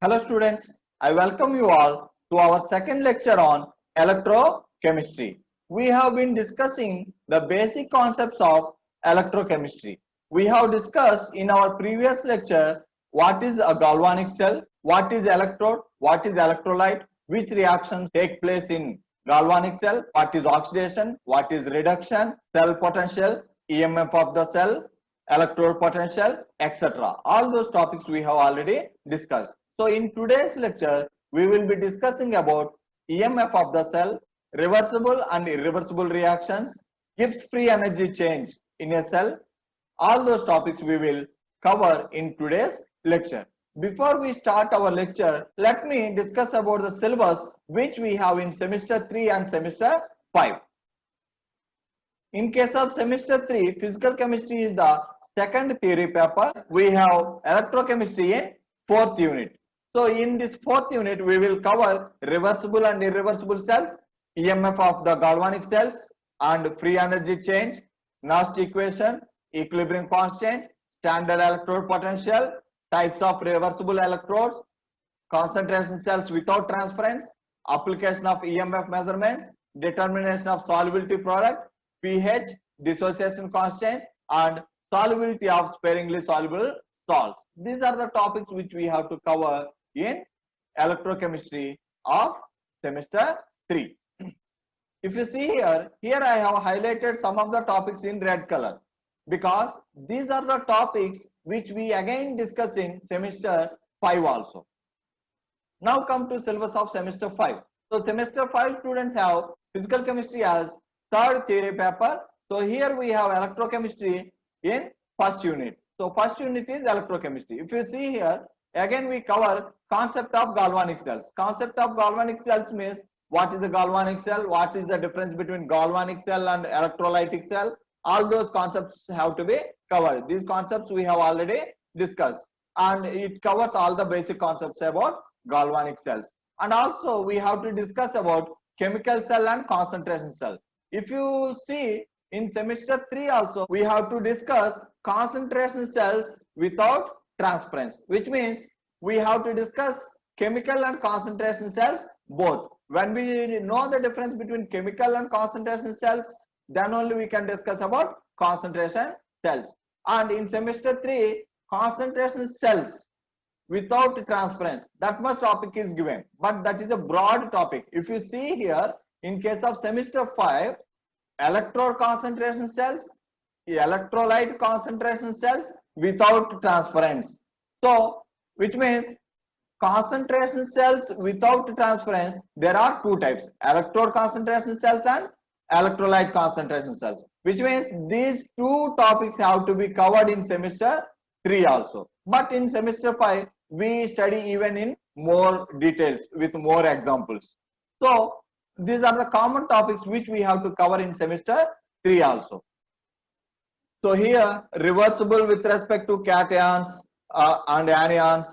Hello students, I welcome you all to our second lecture on electrochemistry. We have been discussing the basic concepts of electrochemistry. We have discussed in our previous lecture what is a galvanic cell, what is electrode, what is electrolyte, which reactions take place in galvanic cell, what is oxidation, what is reduction, cell potential, EMF of the cell, electrode potential, etc. All those topics we have already discussed. So in today's lecture, we will be discussing about EMF of the cell, reversible and irreversible reactions, Gibbs free energy change in a cell. All those topics we will cover in today's lecture. Before we start our lecture, let me discuss about the syllabus which we have in semester 3 and semester 5. In case of semester 3, physical chemistry is the second theory paper. We have electrochemistry in fourth unit. So in this fourth unit, we will cover reversible and irreversible cells, EMF of the galvanic cells, and free energy change, Nast equation, equilibrium constant, standard electrode potential, types of reversible electrodes, concentration cells without transference, application of EMF measurements, determination of solubility product, pH, dissociation constants, and solubility of sparingly soluble salts. These are the topics which we have to cover in electrochemistry of semester 3. If you see here I have highlighted some of the topics in red color because these are the topics which we again discuss in semester 5 also. Now come to syllabus of semester 5. So semester 5 students have physical chemistry as third theory paper. So here we have electrochemistry in first unit. So first unit is electrochemistry. If you see here, again we cover concept of galvanic cells. Concept of galvanic cells means what is a galvanic cell, what is the difference between galvanic cell and electrolytic cell. All those concepts have to be covered. These concepts we have already discussed, and it covers all the basic concepts about galvanic cells. And also we have to discuss about chemical cell and concentration cell. If you see in semester 3 also, we have to discuss concentration cells without transference, which means we have to discuss chemical and concentration cells both. When we know the difference between chemical and concentration cells, then only we can discuss about concentration cells. And in semester 3, concentration cells without transference, that much topic is given, but that is a broad topic. If you see here, in case of semester 5, electrode concentration cells, electrolyte concentration cells without transference. So which means concentration cells without transference, there are two types, electrode concentration cells and electrolyte concentration cells, which means these two topics have to be covered in semester 3 also. But in semester 5, we study even in more details with more examples. So these are the common topics which we have to cover in semester 3 also. So here reversible with respect to cations and anions,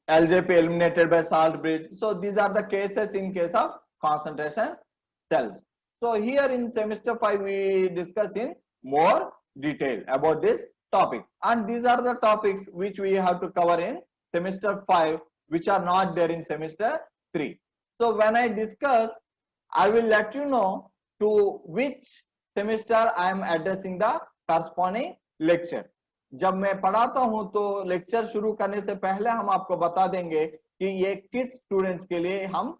LJP eliminated by salt bridge. So these are the cases in case of concentration cells. So here in semester 5 we discuss in more detail about this topic, and these are the topics which we have to cover in semester 5 which are not there in semester 3. So when I discuss, I will let you know to which semester I am addressing the corresponding lecture. जब मैं पढ़ाता हूं तो lecture शुरू करने से पहले हम आपको बता देंगे कि ये किस स्टूडेंट्स के लिए हम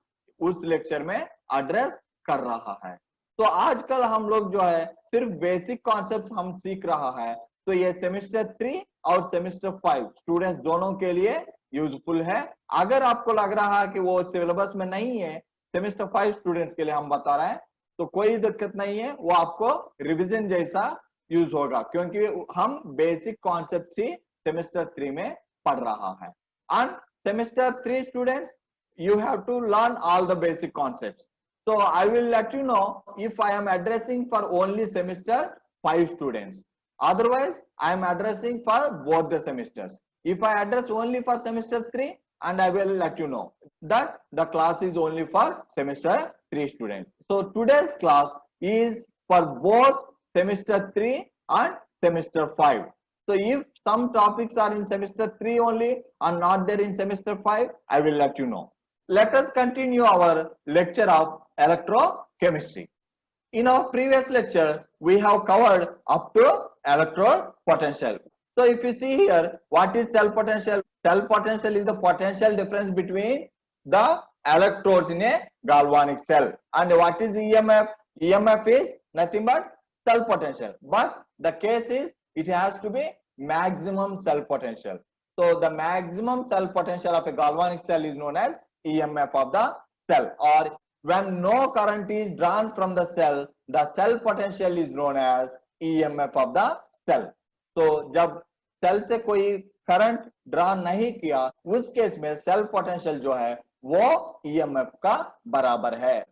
उस लेक्चर में एड्रेस कर रहा है. तो आजकल हम लोग जो है सिर्फ बेसिक कॉन्सेप्ट्स हम सीख रहा है, तो ये सेमेस्टर 3 और सेमेस्टर 5 स्टूडेंट्स दोनों के लिए यूजफुल है. अगर आपको लग रहा है कि वो सिलेबस में नहीं है, सेमेस्टर 5 स्टूडेंट्स के लिए हम बता रहे हैं, तो कोई दिक्कत नहीं है, वो आपको रिवीजन जैसा यूज होगा क्योंकि हम बेसिक कॉन्सेप्ट ही सेमेस्टर 3 में पढ़ रहा है. End semester 3 students, you have to learn all the basic concepts. So I will let you know if I am addressing for only semester 5 students. Otherwise, I am addressing for both the semesters. If I address only for semester 3, and I will let you know that the class is only for semester 3 students. So today's class is for both semester 3 and semester 5. So if some topics are in semester 3 only and not there in semester 5, I will let you know. Let us continue our lecture of electrochemistry. In our previous lecture, we have covered up to electrode potential. So if you see here, what is cell potential? Cell potential is the potential difference between the electrodes in a galvanic cell. And what is EMF? EMF is nothing but cell potential. But the case is it has to be maximum cell potential. So the maximum cell potential of a galvanic cell is known as EMF of the cell, or when no current is drawn from the cell potential is known as EMF of the cell. So जब cell से कोई current draw नहीं किया, उस case में cell potential जो है वो EMF का बराबर है.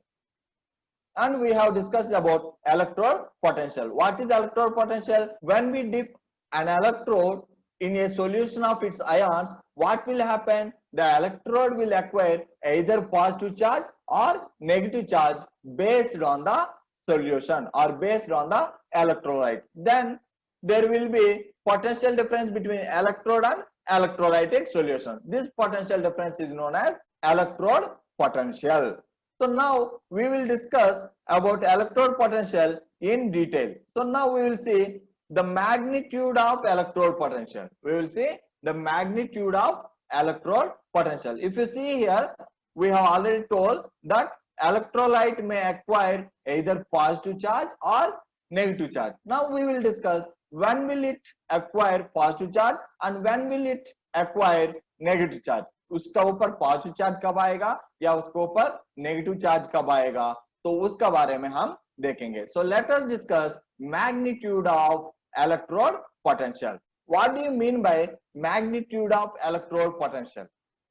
And we have discussed about electrode potential. What is electrode potential? When we dip an electrode in a solution of its ions, what will happen? The electrode will acquire either positive charge or negative charge based on the solution or based on the electrolyte. Then there will be potential difference between electrode and electrolytic solution. This potential difference is known as electrode potential. So now we will discuss about electrode potential in detail. So now we will see the magnitude of electrode potential. We will see the magnitude of electrode potential. If you see here, we have already told that electrolyte may acquire either positive charge or negative charge. Now we will discuss when will it acquire positive charge and when will it acquire negative charge. उसका ऊपर positive charge कब आएगा या उसके ऊपर negative charge कब आएगा, तो उसका बारे में हम देखेंगे. So let us discuss magnitude of electrode potential. What do you mean by magnitude of electrode potential?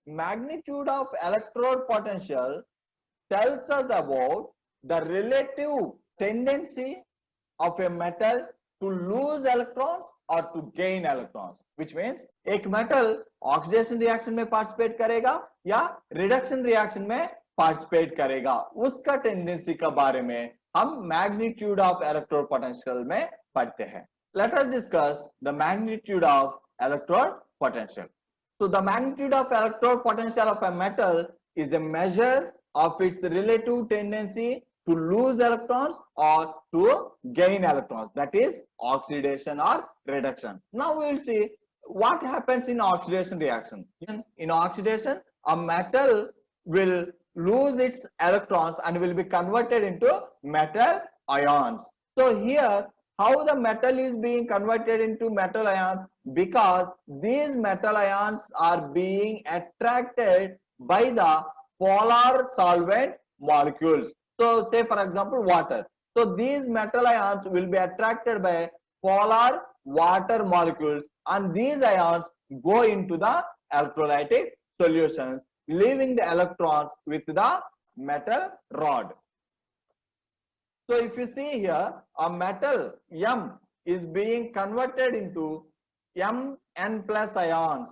Magnitude of electrode potential tells us about the relative tendency of a metal to lose electrons or to gain electrons, which means एक metal oxidation reaction में participate करेगा या reduction reaction में participate करेगा, उसका tendency के बारे में हम magnitude of electrode potential में पढ़ते हैं. Let us discuss the magnitude of electrode potential. So the magnitude of electrode potential of a metal is a measure of its relative tendency to lose electrons or to gain electrons, that is oxidation or reduction. Now we will see what happens in oxidation reaction. In oxidation, a metal will lose its electrons and will be converted into metal ions. So here how the metal is being converted into metal ions, because these metal ions are being attracted by the polar solvent molecules. So say for example water. So these metal ions will be attracted by polar water molecules and these ions go into the electrolytic solutions, leaving the electrons with the metal rod. So if you see here, a metal M is being converted into Mn plus ions.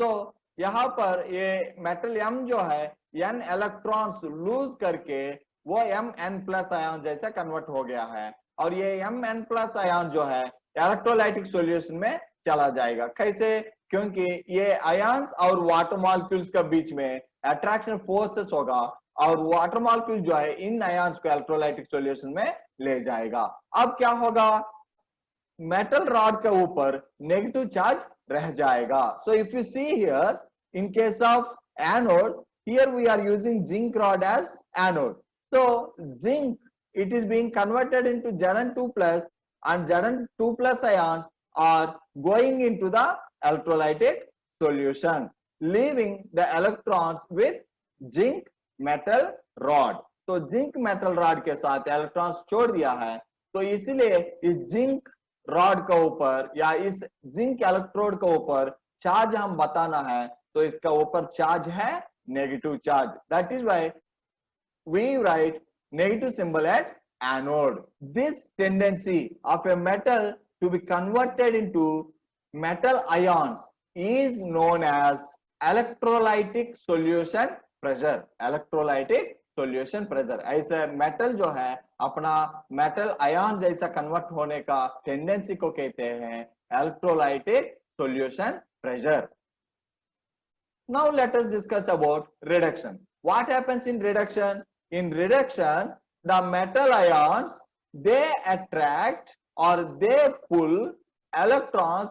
So यहाँ पर ये metal M जो है N electrons lose करके वो Mn plus ion जैसा convert हो गया है, और ये Mn plus ion जो है electrolytic solution में चला जाएगा. कैसे? क्योंकि ये ions और water molecules के बीच में attraction forces होगा और वाटर मॉलिक्यूल जो है इन आयंस को इलेक्ट्रोलाइटिक सॉल्यूशन में ले जाएगा. अब क्या होगा? मेटल रॉड के ऊपर नेगेटिव चार्ज रह जाएगा. So if you see here, in case of anode, here we are using zinc rod as anode. So zinc, it is being converted into Zn2 plus and Zn2 plus ions are going into the electrolytic solution, leaving the electrons with zinc metal rod. तो zinc metal rod के साथ electrons छोड़ दिया है, तो इसीलिए इस zinc rod के ऊपर या इस जिंक इलेक्ट्रोड के ऊपर चार्ज हम बताना है, तो इसका ऊपर चार्ज है negative charge. That is why we write negative symbol at anode. This tendency of a metal to be converted into metal ions is known as electrolytic solution pressure. Electrolytic solution pressure. ऐसे metal जो है अपना metal ion जैसा convert होने का tendency को कहते हैं electrolytic solution pressure. Now let us discuss about reduction. What happens in reduction? In reduction, the metal ions, they attract or they pull electrons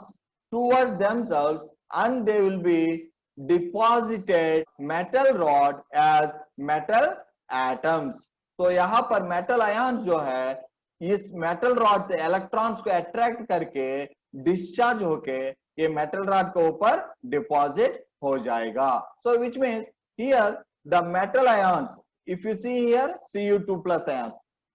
towards themselves and they will be deposited metal rod as metal atoms. तो यहाँ पर metal ion जो है इस metal rod से electrons को attract करके discharge होके ये मेटल रॉड के ऊपर डिपॉजिट हो जाएगा. So which means here the metal ions, if you see here Cu2 plus ions,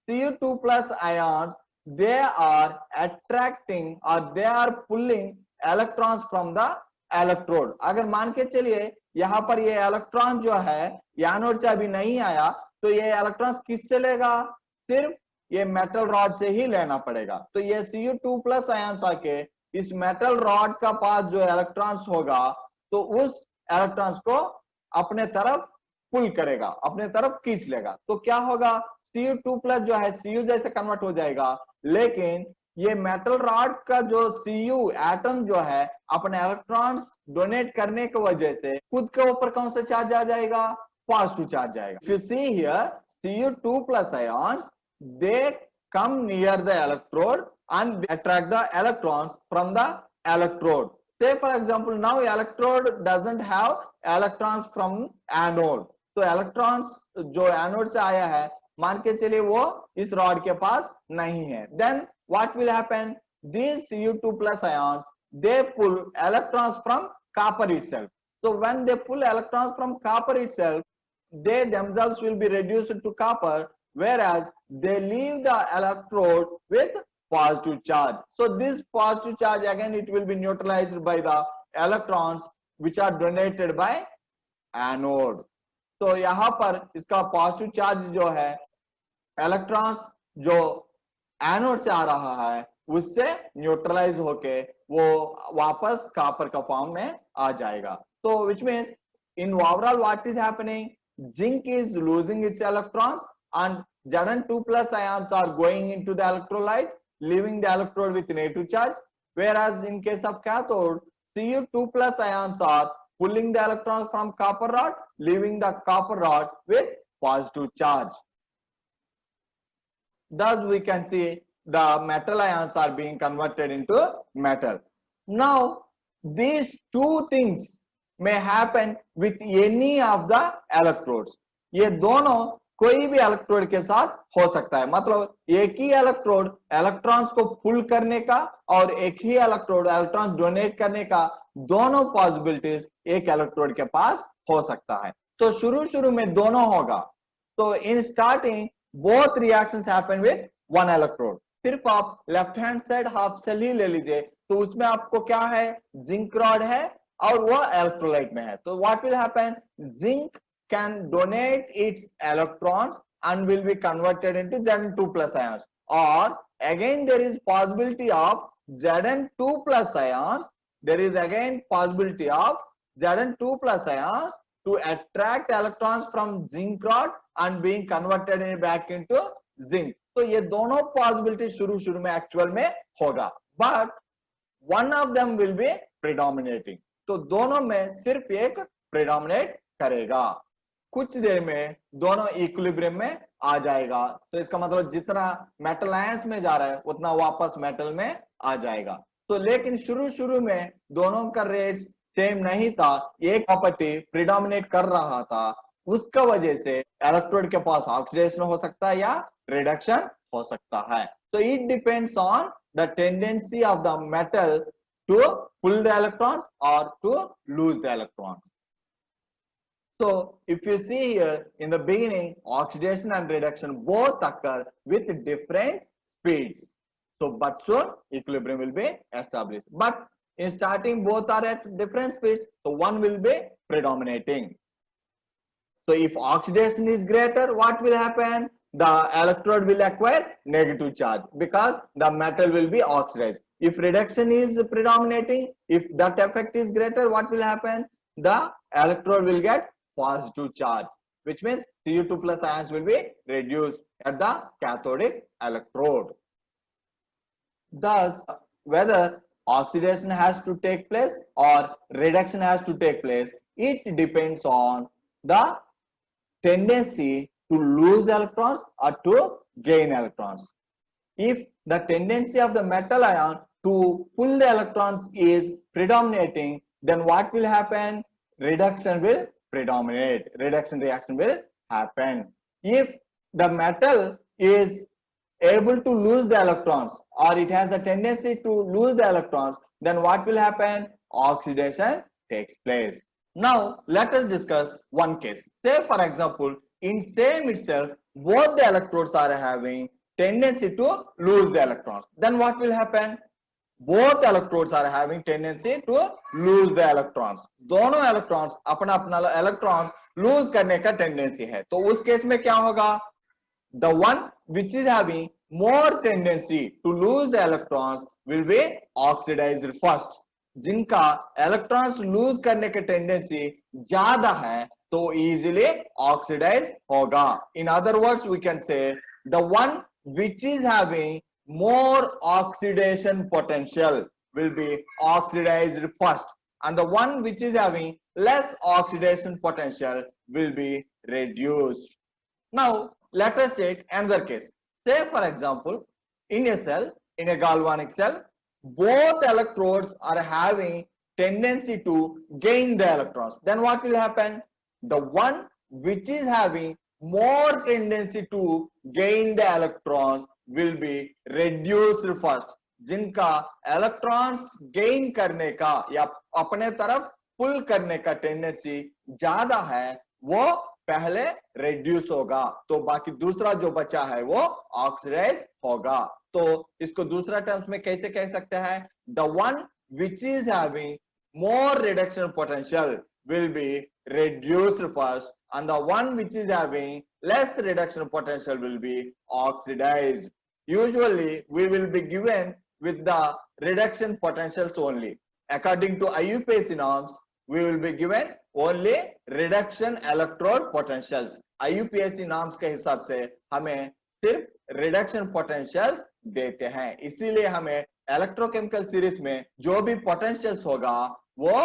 Cu2 plus ions, they are attracting or they are pulling electrons from the electrode. अगर मान के चलिए यहाँ पर ये इलेक्ट्रॉन जो है एनोड से अभी नहीं आया तो ये इलेक्ट्रॉन्स किससे लेगा? सिर्फ ये मेटल रॉड से ही लेना पड़ेगा. तो ये Cu2 प्लस आयंस आके इस मेटल रॉड का पास जो इलेक्ट्रॉन्स होगा तो उस इलेक्ट्रॉन्स को अपने तरफ पुल करेगा, अपने तरफ खींच लेगा. तो क्या होगा? Cu2 प्लस जो है Cu जैसे कन्वर्ट हो जाएगा, लेकिन ये मेटल रॉड का जो Cu एटम जो है अपने इलेक्ट्रॉन्स डोनेट करने की वजह से खुद के ऊपर कौन सा चार्ज आ जाएगा? पॉजिटिव चार्ज आएगा. If you see here Cu2 plus ions, they come near the electrode and they attract the electrons from the electrode. Say for example, now electrode doesn't have electrons from anode. तो electrons जो anode से आया है मान के चलिए वो इस rod के पास नहीं है. Then what will happen? These Cu2 plus ions, they pull electrons from copper itself. So when they pull electrons from copper itself, they themselves will be reduced to copper, whereas they leave the electrode with positive charge. So this positive charge again it will be neutralized by the electrons which are donated by anode. तो यहाँ पर इसका positive charge जो है electrons जो anode से आ रहा है उससे न्यूट्रलाइज होके वो वापस कॉपर का फॉर्म में आ जाएगा. तो which means in overall what is happening? Zinc is losing its electrons and Zn2 plus ions are going into the electrolyte, leaving the electrode with negative charge, whereas in case of cathode, Cu2 plus ions are pulling the electrons from copper rod, leaving the copper rod with positive charge. Thus we can see the metal ions are being converted into metal. Now these two things may happen with any of the electrodes. ये दोनों कोई भी electrode के साथ हो सकता है. मतलब एक ही इलेक्ट्रोड इलेक्ट्रॉन्स को पुल करने का और एक ही इलेक्ट्रोड इलेक्ट्रॉन्स डोनेट करने का दोनों पॉसिबिलिटीज एक इलेक्ट्रोड के पास हो सकता है. तो शुरू में दोनों होगा. तो in starting both reactions happen with one electrode. सिर्फ आप left hand side half cell ही ले लीजिए तो उसमें आपको क्या है? जिंक रॉड है और वो इलेक्ट्रोलाइट में है. तो what will happen? Zinc can donate its electrons and will be converted into Zn2 plus ions, or again there is possibility of Zn2 plus ions, there is again possibility of Zn2 plus ions to attract electrons from zinc rod and being converted back into zinc. तो ये दोनों possibility शुरू में actual में होगा, but one of them will be predominating. तो दोनों में सिर्फ एक predominate करेगा. कुछ देर में दोनों इक्विलिब्रियम में आ जाएगा. तो इसका मतलब जितना मेटल आयंस में जा रहा है उतना वापस मेटल में आ जाएगा. तो लेकिन शुरू में दोनों का रेट्स सेम नहीं था. एक प्रॉपर्टी प्रिडोमिनेट कर रहा था, उसका वजह से इलेक्ट्रोड के पास ऑक्सीडेशन हो सकता है या रिडक्शन हो सकता है. तो it depends on the tendency of the metal to pull the electrons और to lose the electrons. So if you see here in the beginning, oxidation and reduction both occur with different speeds. So but soon equilibrium will be established. But in starting both are at different speeds, so one will be predominating. So if oxidation is greater, what will happen? The electrode will acquire negative charge because the metal will be oxidized. If reduction is predominating, if that effect is greater, what will happen? The electrode will get positive charge, which means Cu2 plus ions will be reduced at the cathodic electrode. Thus, whether oxidation has to take place or reduction has to take place. It depends on the tendency to lose electrons or to gain electrons. If the tendency of the metal ion to pull the electrons is predominating, then what will happen? Reduction will predominate. Reduction reaction will happen. If the metal is able to lose the electrons or it has the tendency to lose the electrons, then what will happen? Oxidation takes place. Now let us discuss one case. Say for example, in same itself, both the electrodes are having tendency to lose the electrons. Then what will happen? Both electrodes are having tendency to lose the electrons. दोनों electrons अपना अपना electrons lose करने का tendency है. तो उस case में क्या होगा? The one which is having more tendency to lose the electrons will be oxidized first. जिनका electrons lose करने के tendency ज्यादा है तो easily oxidize होगा. In other words, we can say the one which is having more oxidation potential will be oxidized first, and the one which is having less oxidation potential will be reduced. Now let us take another case. Say for example, in a cell, in a galvanic cell, both electrodes are having tendency to gain the electrons. Then what will happen? The one which is having more tendency to gain the electrons will be reduced first. जिनका electrons gain करने का या अपने तरफ pull करने का tendency ज्यादा है वो पहले reduce होगा, तो बाकी दूसरा जो बचा है वो oxidize होगा. तो इसको दूसरा terms में कैसे कह सकते हैं? The one which is having more reduction potential will be reduced first, and the one which is having less reduction potential will be oxidized. Usually we will be given with the reduction potentials only. According to IUPAC norms, we will be given only reduction electrode potentials. IUPAC norms के हिसाब से हमें सिर्फ reduction potentials देते हैं, इसीलिए हमें electrochemical series में जो भी potentials होगा वो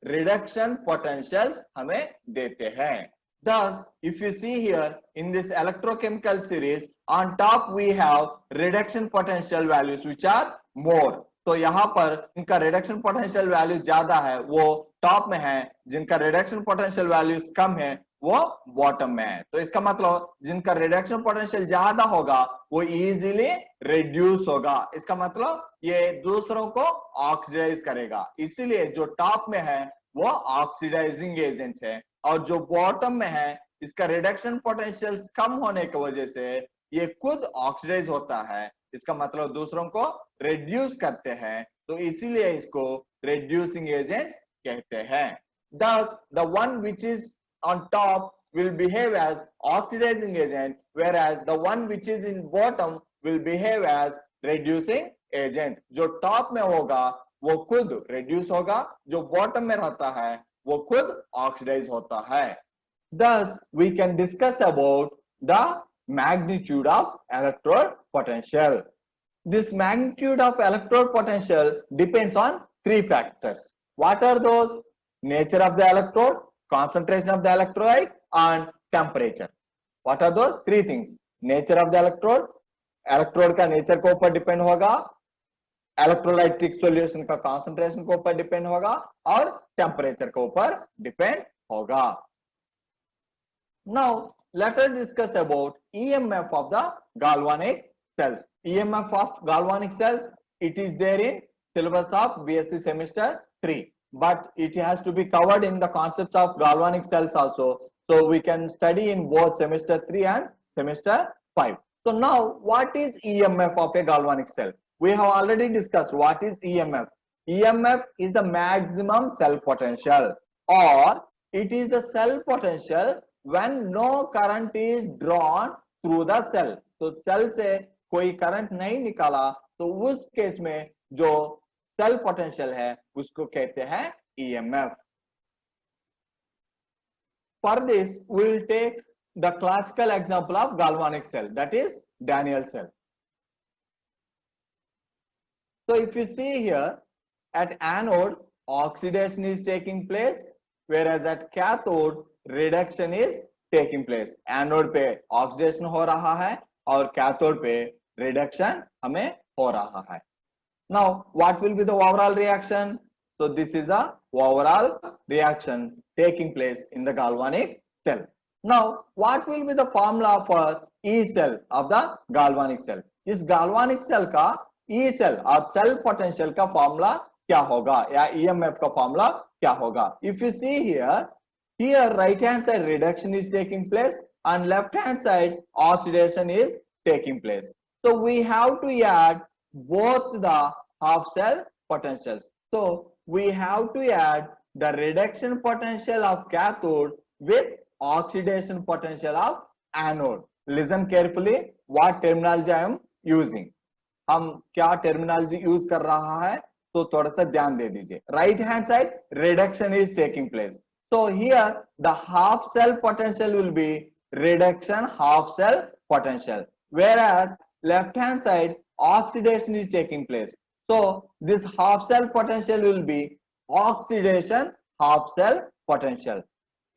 reduction potentials हमें देते हैं. Thus, if you see here in this electrochemical series, on top we have reduction potential values which are more. तो यहाँ पर इनका reduction potential value ज्यादा है वो top में है, जिनका reduction potential values कम है वो bottom में है. तो इसका मतलब जिनका reduction potential ज्यादा होगा वो easily reduce होगा. इसका मतलब ये दूसरों को oxidize करेगा, इसीलिए जो top में है वो oxidizing agents है, और जो बॉटम में है इसका रिडक्शन पोटेंशियल कम होने की वजह से ये खुद ऑक्सीडाइज होता है. इसका मतलब दूसरों को रिड्यूस करते हैं, तो इसीलिए इसको रिड्यूसिंग एजेंट्स कहते हैं. Thus, the one which is on top will behave as oxidizing agent, whereas the one which is in bottom will behave as reducing agent. जो टॉप में होगा वो खुद रिड्यूस होगा, जो बॉटम में रहता है वो खुद ऑक्सीडाइज होता है. Thus, we can discuss about the magnitude of electrode potential. This magnitude of electrode potential depends on three factors. What are those? Nature of the electrode, concentration of the electrolyte, and temperature. What are those three things? Nature of the electrode, electrode का nature के ऊपर depend होगा, electrolytic solution का concentration के ऊपर depend होगा, और temperature के ऊपर डिपेंड होगा. Now let us discuss about EMF of the galvanic cells. EMF of galvanic cells, it is there in syllabus of BSc semester 3, but it has to be covered in the concepts of galvanic cells also, so we can study in both semester 3 and semester 5. So now what is EMF of a galvanic cell? We have already discussed what is EMF. EMF is the maximum cell potential, or it is the cell potential when no current is drawn through the cell. तो cell से कोई current नहीं निकाला तो उस case में जो cell potential है उसको कहते हैं EMF. For this we will take the classical example of galvanic cell, that is Daniell cell. So if you see here, at anode oxidation is taking place, whereas at cathode reduction is taking place. Anode पे oxidation हो रहा है और cathode पे reduction हमें हो रहा है. Now, what will be the overall reaction? So, this is the overall reaction taking place in the galvanic cell. Now, what will be the formula for E cell of the galvanic cell? इस galvanic cell का E cell और cell potential का formula क्या होगा या EMF का formula क्या होगा? If you see here right hand side reduction is taking place and left hand side oxidation is taking place. So we have to add both the half cell potentials. So we have to add the reduction potential of cathode with oxidation potential of anode. Listen carefully what terminology I am using. हम क्या terminology use कर रहा है तो थोड़ा सा ध्यान दे दीजिए. Right hand side reduction is taking place. So here the half cell potential will be reduction half cell potential, whereas left hand side oxidation is taking place. So this half cell potential will be oxidation half cell potential.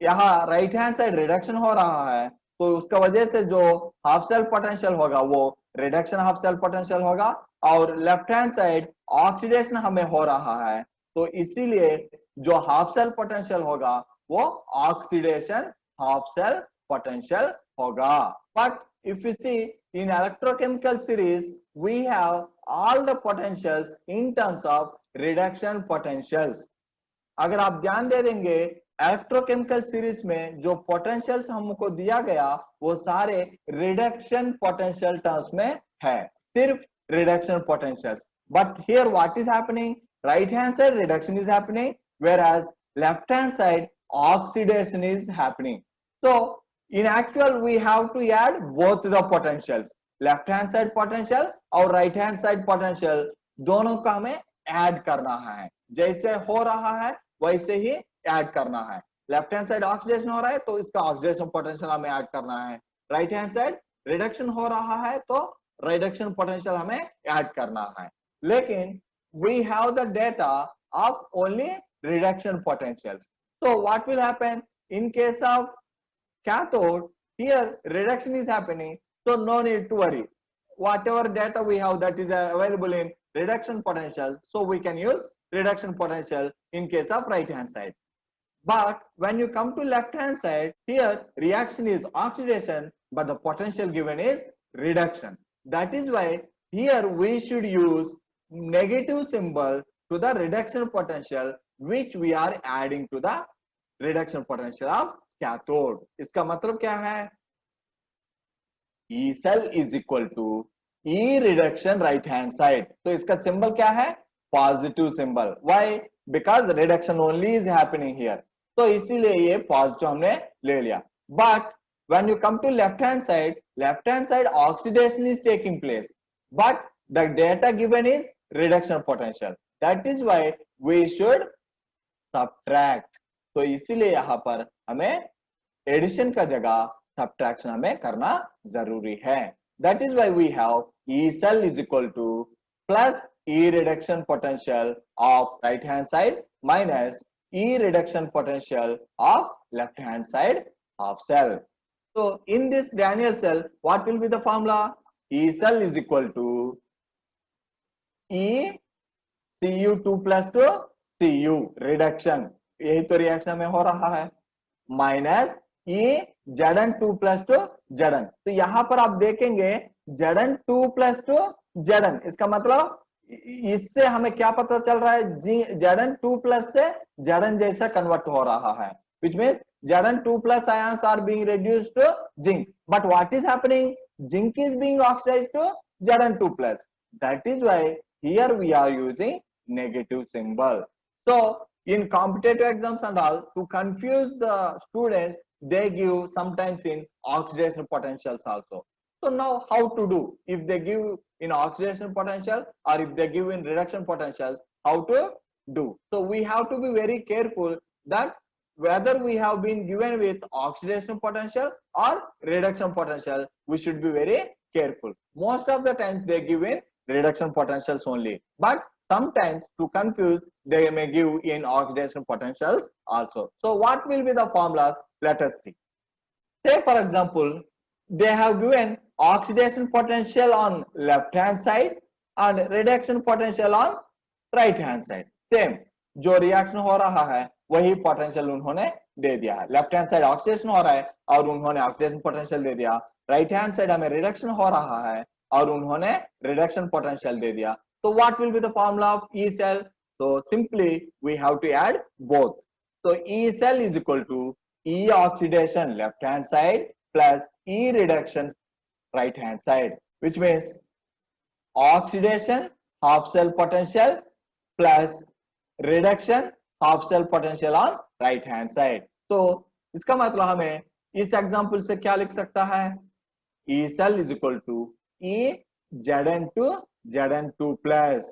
यहाँ right hand side reduction हो रहा है तो उसका वजह से जो half cell potential होगा वो रिडक्शन हाफ सेल पोटेंशियल होगा और लेफ्ट हैंड साइड ऑक्सीडेशन हमें हो रहा है तो इसीलिए जो हाफ सेल पोटेंशियल होगा वो ऑक्सीडेशन हाफ सेल पोटेंशियल होगा. But if you see in electrochemical series we have all the potentials in terms of reduction potentials. अगर आप ध्यान दे देंगे इलेक्ट्रोकेमिकल सीरीज में जो पोटेंशियल्स हमको दिया गया वो सारे रिडक्शन पोटेंशियल टर्म्स में है, सिर्फ reduction potentials. But here what is happening, right hand side reduction is happening whereas left hand side oxidation is happening. So in actual we have to add both the potentials, left hand side potential और right hand side potential दोनों का हमें add करना है. जैसे हो रहा है वैसे ही ऐड करना है. लेफ्ट हैंड साइड ऑक्सीडेशन हो रहा है तो इसका ऑक्सीडेशन पोटेंशियल हमें ऐड करना है. राइट हैंड साइड रिडक्शन हो रहा है तो रिडक्शन पोटेंशियल हमें ऐड करना है. लेकिन we have the data of only reduction potentials. So what will happen in case of cathode? Here reduction is happening, so no need to worry. Whatever data we have that is available in reduction potential, so we can use reduction potential in case of right hand side. But when you come to left hand side, here reaction is oxidation but the potential given is reduction. That is why here we should use negative symbol to the reduction potential which we are adding to the reduction potential of cathode. इसका मतलब क्या है? E cell is equal to E reduction right hand side. तो इसका symbol क्या है? Positive symbol. Why? Because reduction only is happening here. तो इसीलिए ये positive हमने ले लिया. But when you come to left hand side oxidation is taking place. But the data given is reduction potential. That is why we should subtract. तो इसीलिए यहाँ पर हमें एडिशन का जगह सब्ट्रैक्शन हमें करना जरूरी है. That is why we have E cell is equal to plus E reduction potential of right hand side minus E reduction potential of left hand side half cell. So in this Daniell cell, what will be the formula? E cell is equal to E Cu2 plus to Cu reduction. यही तो reaction में हो रहा है minus E Zn2 plus two Zn. तो यहां पर आप देखेंगे Zn2 प्लस टू Zn, इसका मतलब इससे हमें क्या पता चल रहा है? Zn2 प्लस से Zn जैसा कन्वर्ट हो रहा है, which means Zn2 plus ions are being reduced to zinc. But what is happening? Zinc is being oxidized to Zn2 plus. That is why here we are using negative symbol. So in competitive exams and all, to confuse the students, they give sometimes in oxidation potentials also. So now how to do? If they give in oxidation potential or if they give in reduction potentials, how to do? So we have to be very careful that whether we have been given with oxidation potential or reduction potential, we should be very careful. Most of the times they give in reduction potentials only, but Sometimes to confuse, they may give in oxidation potentials also. So what will be the formulas? Let us see. Say for example, they have given oxidation potential on left hand side and reduction potential on right hand side. Same जो reaction हो रहा है वही potential उन्होंने दे दिया है. Left hand side oxidation हो रहा है और उन्होंने ऑक्सीडेशन पोटेंशियल दे दिया. राइट हैंड साइड हमें रिडक्शन हो रहा है और उन्होंने रिडक्शन पोटेंशियल दे दिया. So what will be the formula of E cell? So simply we have to add both. So E cell is equal to E oxidation left hand side plus E reduction right hand side, which means oxidation half cell potential plus reduction half cell potential on right hand side. तो इसका मतलब हमें इस example से क्या लिख सकता है? E cell is equal to E Zn2 Zn2 plus.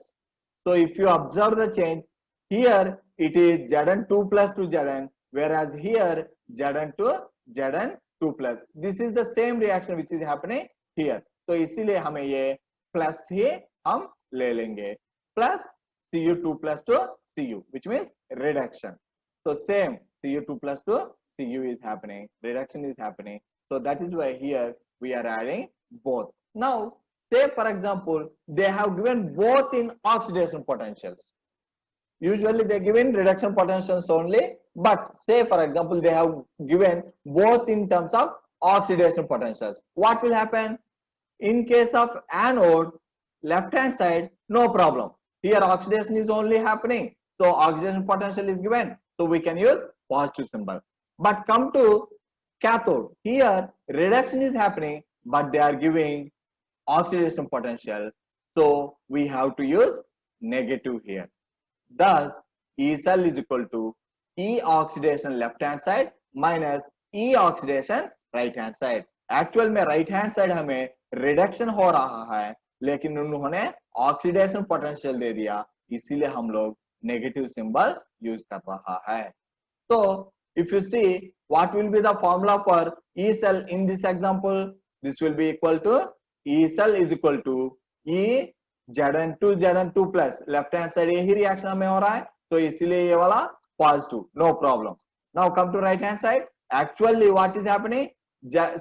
So if you observe the change, here it is Zn2 plus to Zn, whereas here Zn2 Zn2 plus. This is the same reaction which is happening here. तो इसीलिए हमें ये plus ही हम ले लेंगे. Plus Cu2 plus to Cu, which means reduction. So same Cu2 plus to Cu is happening, reduction is happening. So that is why here we are adding both. Now say for example they have given both in oxidation potentials. Usually they give in reduction potentials only, but say for example they have given both in terms of oxidation potentials. What will happen? In case of anode, left hand side, no problem. Here oxidation is only happening, so oxidation potential is given, so we can use positive symbol. But come to cathode, here reduction is happening, but they are giving oxidation potential, so we have to use negative here. Thus E cell is equal to E oxidation left hand side minus E oxidation right hand side. Actual में right hand side हमें reduction हो रहा है, लेकिन उन्होंने oxidation potential दे दिया, इसीलिए हम लोग negative symbol use कर रहा है. So if you see what will be the formula for E cell in this example, this will be equal to E cell is equal to E Zn2 Zn2 plus. Left hand side यही reaction हमें हो रहा है, तो इसीलिए ये वाला positive, no problem. Now come to right hand side. Actually what is happening?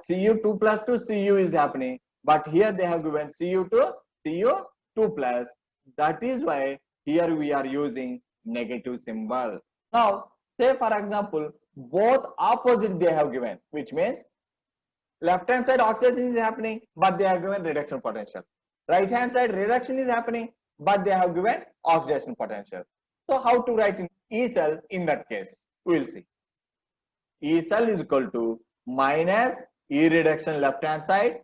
Cu2 plus to Cu is happening, but here they have given Cu2 plus. That is why here we are using negative symbol. Now say for example both opposite they have given, which means left hand side oxidation is happening, but they have given reduction potential. Right hand side reduction is happening, but they have given oxidation potential. So how to write in E cell in that case? We will see. E cell is equal to minus E reduction left hand side.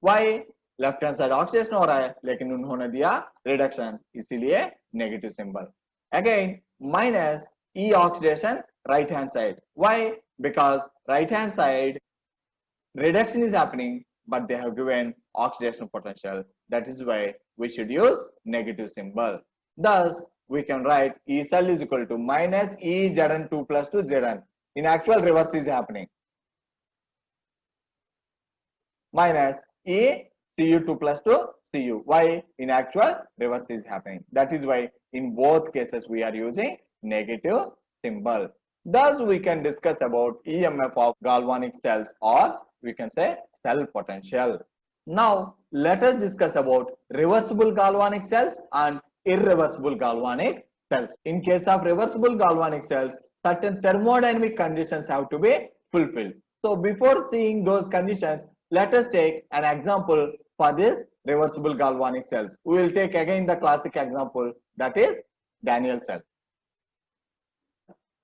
Why? Left hand side oxidation हो रहा है, लेकिन उन्होंने दिया reduction, इसीलिए negative symbol. Again minus E oxidation right hand side. Why? Because right hand side reduction is happening, but they have given oxidation potential. That is why we should use negative symbol. Thus we can write E cell is equal to minus E Zn2 plus to Zn. In actual reverse is happening. Minus E Cu2 plus to Cu. Why? In actual reverse is happening. That is why in both cases we are using negative symbol. Thus we can discuss about EMF of galvanic cells, or we can say cell potential. Now let us discuss about reversible galvanic cells and irreversible galvanic cells. In case of reversible galvanic cells, certain thermodynamic conditions have to be fulfilled. So before seeing those conditions, let us take an example for this reversible galvanic cells. We will take again the classic example, that is Daniell cell.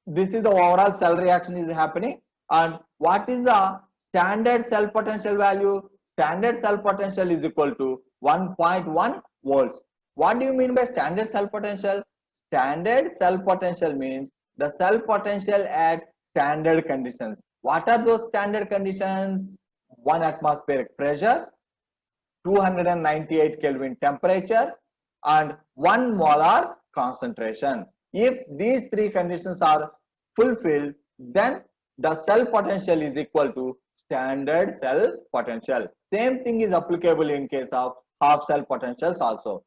This is the overall cell reaction is happening, and what is the standard cell potential value? Standard cell potential is equal to 1.1 volts. What do you mean by standard cell potential? Standard cell potential means the cell potential at standard conditions. What are those standard conditions? 1 atmospheric pressure, 298 Kelvin temperature, and 1 molar concentration. If these three conditions are fulfilled, then the cell potential is equal to standard cell potential. Same thing is applicable in case of half cell potentials also.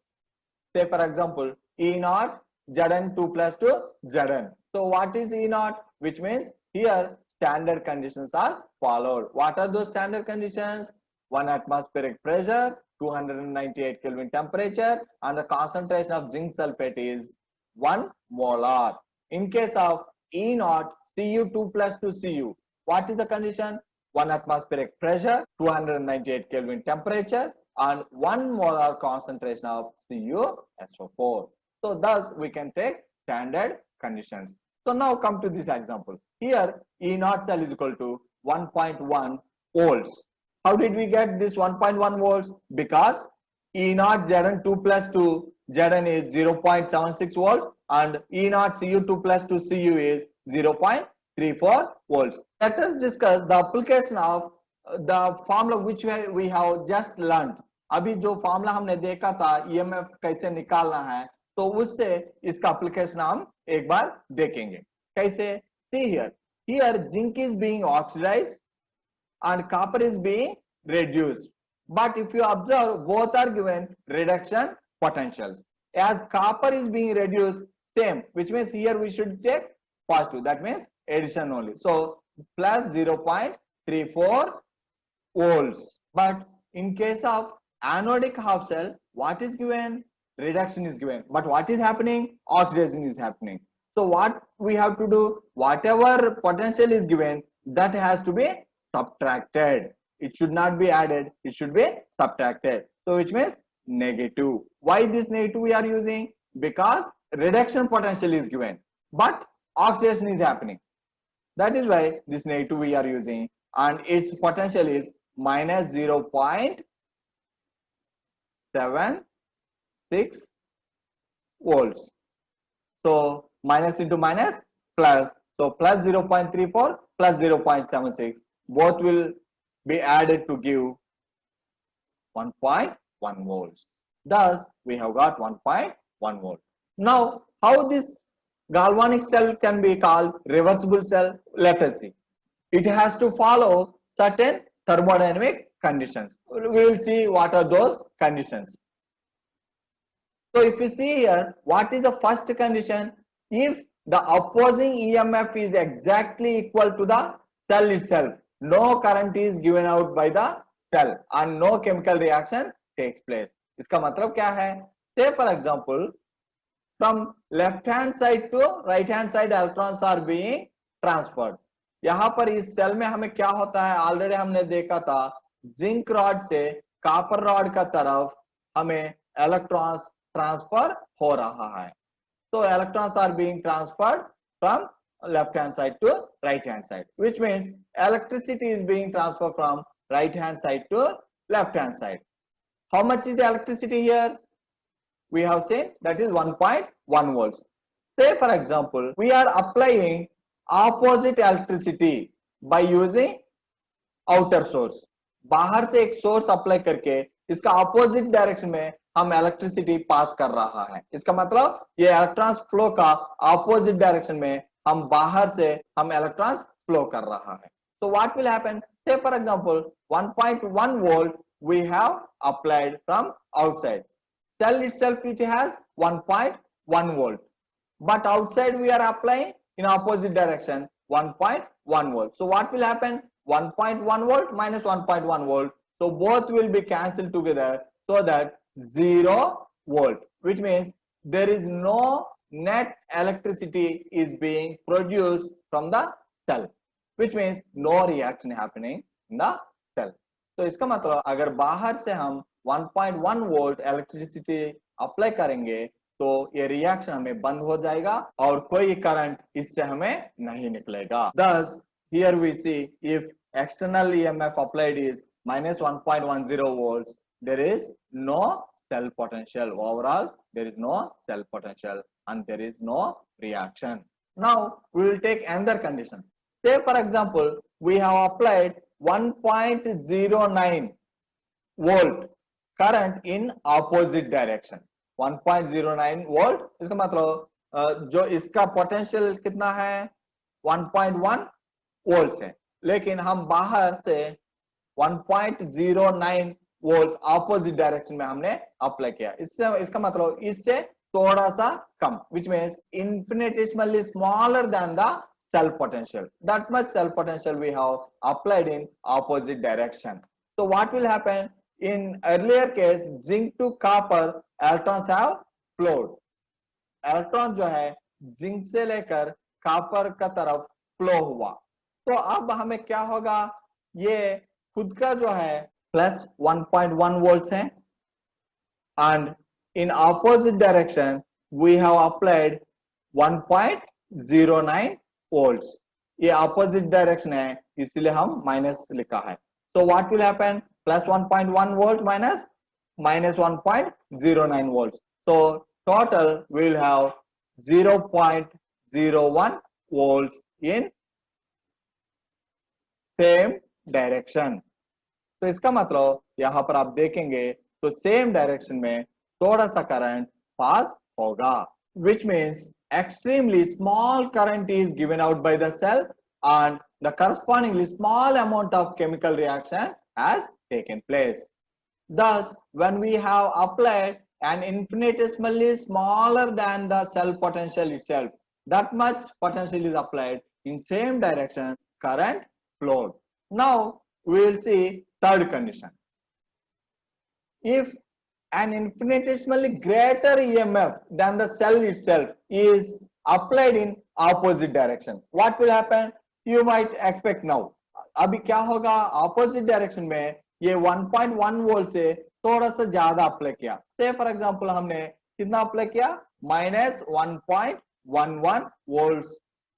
Say for example, E naught Zn 2 plus 2 Zn. So what is E naught? Which means here standard conditions are followed. What are those standard conditions? 1 atmospheric pressure, 298 Kelvin temperature, and the concentration of zinc sulfate is 1 molar. In case of E naught Cu2 plus 2 Cu, what is the condition? 1 atmospheric pressure, 298 Kelvin temperature, and 1 molar concentration of CuSO4. So thus we can take standard conditions. So now come to this example. Here E naught cell is equal to 1.1 volts. How did we get this 1.1 volts? Because E naught Zn 2 plus 2 Zn is 0.76 volt and E naught Cu2 plus 2 Cu is 0.34 volts. Let us discuss the application of the formula which we have just learned. अभी जो formula हमने देखा था EMF कैसे निकालना है, तो उससे इसका एप्लीकेशन हम एक बार देखेंगे कैसे. See here zinc is being oxidized and copper is being reduced, but if you observe both are given reduction potentials. As copper is being reduced, same, which means here we should take positive, that means addition only. So plus 0.34 volts. But in case of anodic half cell, what is given? Reduction is given. But what is happening? Oxidation is happening. So what we have to do? Whatever potential is given, that has to be subtracted. It should not be added. It should be subtracted. So which means negative. Why this negative we are using? Because reduction potential is given, but oxidation is happening. That is why this negative we are using, and its potential is minus 0.76 volts. So minus into minus plus, so plus 0.34 plus 0.76, both will be added to give 1.1 volts. Thus we have got 1.1 volt. Now how this galvanic cell can be called reversible cell? Let us see. It has to follow certain thermodynamic conditions. We will see what are those conditions. So if you see here, what is the first condition? If the opposing EMF is exactly equal to the cell itself, no current is given out by the cell and no chemical reaction takes place. इसका मतलब क्या है? Say for example, from left hand side to right hand side electrons are being transferred. यहाँ पर इस cell में हमें क्या होता है? ऑलरेडी हमने देखा था, जिंक रॉड से कॉपर रॉड का तरफ हमें इलेक्ट्रॉन्स ट्रांसफर हो रहा है. So electrons are being transferred from left hand side to right hand side, which means electricity is being transferred from right hand side to left hand side. How much is the electricity here? We have seen that is 1.1 volts. Say for example, we are applying opposite electricity by using outer source. बाहर से एक source apply करके इसका opposite direction में हम electricity pass कर रहा है. इसका मतलब ये इलेक्ट्रॉन्स फ्लो का ऑपोजिट डायरेक्शन में हम बाहर से हम इलेक्ट्रॉन्स फ्लो कर रहा है. So what will happen? Say for example 1.1 volt we have applied from outside. Cell itself it has 1.1 volt, but outside we are applying in opposite direction 1.1 volt. So what will happen? 1.1 volt minus 1.1 volt. So both will be cancelled together, so that 0 volt, which means there is no net electricity is being produced from the cell, which means no reaction happening in the cell. तो इसका मतलब अगर बाहर से हम 1.1 volt electricity apply करेंगे तो ये रिएक्शन हमें बंद हो जाएगा और कोई करंट इससे हमें नहीं निकलेगा. Thus here we see if external EMF applied is minus 1.10 volts, there is no cell potential. Overall there is no cell potential and there is no reaction. Now we will take another condition. Say for example we have applied 1.09 volt current in opposite direction. 1.09 volt, इसका मतलब जो इसका potential कितना है 1.1 volt है, लेकिन हम बाहर से 1.09 वोल्ट ऑपोजिट डायरेक्शन में हमने अप्लाई किया. इससे इसका मतलब इससे थोड़ा सा कम, which means infinitesimally smaller than the cell potential. That much cell potential we have applied in opposite direction. So what will happen? In earlier case, zinc to copper electrons have flowed. Electron जो है zinc से लेकर copper का तरफ flow हुआ, तो अब हमें क्या होगा, ये खुद का जो है प्लस 1.1 वोल्ट्स है, and in opposite direction we have applied 1.09 volts. ये opposite direction है इसलिए हम माइनस लिखा है. So what will happen? Plus 1.1 volt minus 1.09 volts. So total we will have 0.01 volts in same direction. तो इसका मतलब यहाँ पर आप देखेंगे तो सेम डायरेक्शन में थोड़ा सा करंट पास होगा, which means extremely small current is given out by the cell and the correspondingly small amount of chemical reaction has taken place. Thus, when we have applied an infinitesimally smaller than the cell potential itself, that much potential is applied in same direction, current flowed. Now we will see third condition. If an infinitesimally greater EMF than the cell itself is applied in opposite direction, what will happen? You might expect now. अभी क्या होगा, opposite direction में ये 1.1 volt से थोड़ा सा ज्यादा apply किया. से फॉर एग्जांपल हमने कितना अप्लाई किया, माइनस 1.11 वोल्ट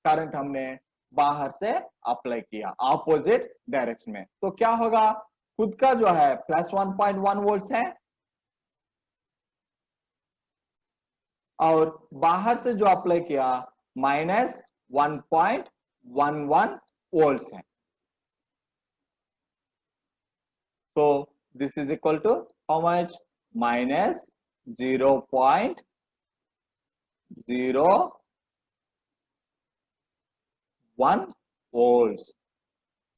करंट हमने बाहर से अप्लाई किया ऑपोजिट डायरेक्शन में. तो क्या होगा, खुद का जो है प्लस 1.1 वोल्ट है और बाहर से जो अप्लाई किया माइनस 1.11 वोल्ट है. So this is equal to how much? Minus 0.01 volts.